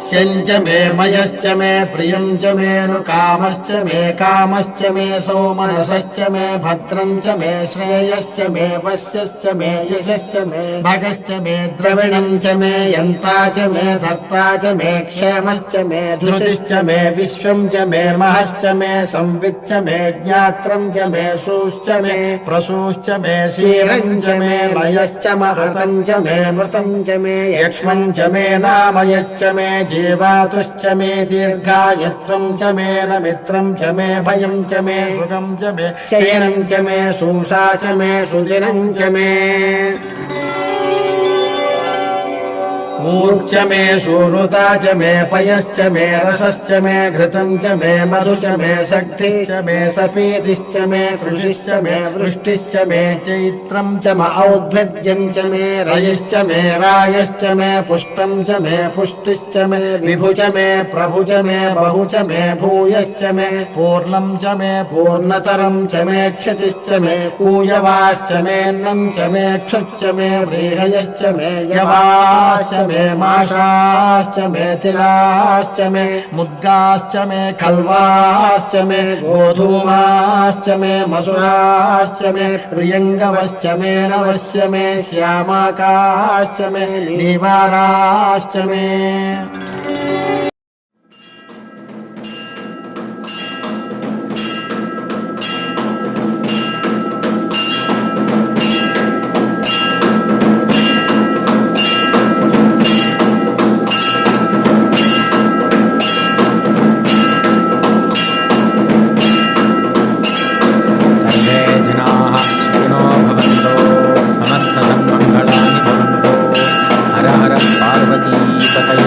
वश्यञ्च मे मयश्च मे प्रियञ्च मे नुकामश्च मे कामश्च मे सौमनसश्च मे भद्रञ्च मे श्रेयश्च मे वश्यश्च मे यशश्च मे भगश्च मे द्रविणञ्च मे यन्ता च मे धर्ता च मे क्षेमश्च मे धृतिश्च मे विश्वं च मे महश्च मे संविच्च मे ज्ञात्रं च मे सूश्च मे प्रसूश्च मे क्षीरं च मे लयश्च महतं च मे मृतं च मे यक्ष्मं च मे नामयच्च मे जीवातुश्च मे दीर्घायुत्वं च मे नमित्रं च मे भयं च मे सुखं च मे शयनं च मे सूषा च मे सुदिनं च मे मूर्च मे सूनुता च मे पयश्च मे रसश्च मे घृतं च मे मधु च मे शक्ति च मे सपीतिश्च मे कृषिश्च मे वृष्टिश्च मे चैत्रं च म औद्भिद्यं च मे रयिश्च मे रायश्च मे पुष्टं च मे पुष्टिश्च मे विभु च मे प्रभु च मे बहु च मे भूयश्च मे पूर्णं च मे पूर्णतरं च मे क्षतिश्च मे कूयवाश्च मेऽन्नं च मे क्षुच्च मे व्रीहयश्च मे यवाश्च मे माषाश्च मे तिलाश्च मे मुद्गाश्च मे खल्वाश्च मे गोधूमाश्च मे मसुराश्च मे प्रियङ्गवश्च मे नवश्च मे श्यामाकाश्च मे नीवाराश्च मे पार्वती पतये।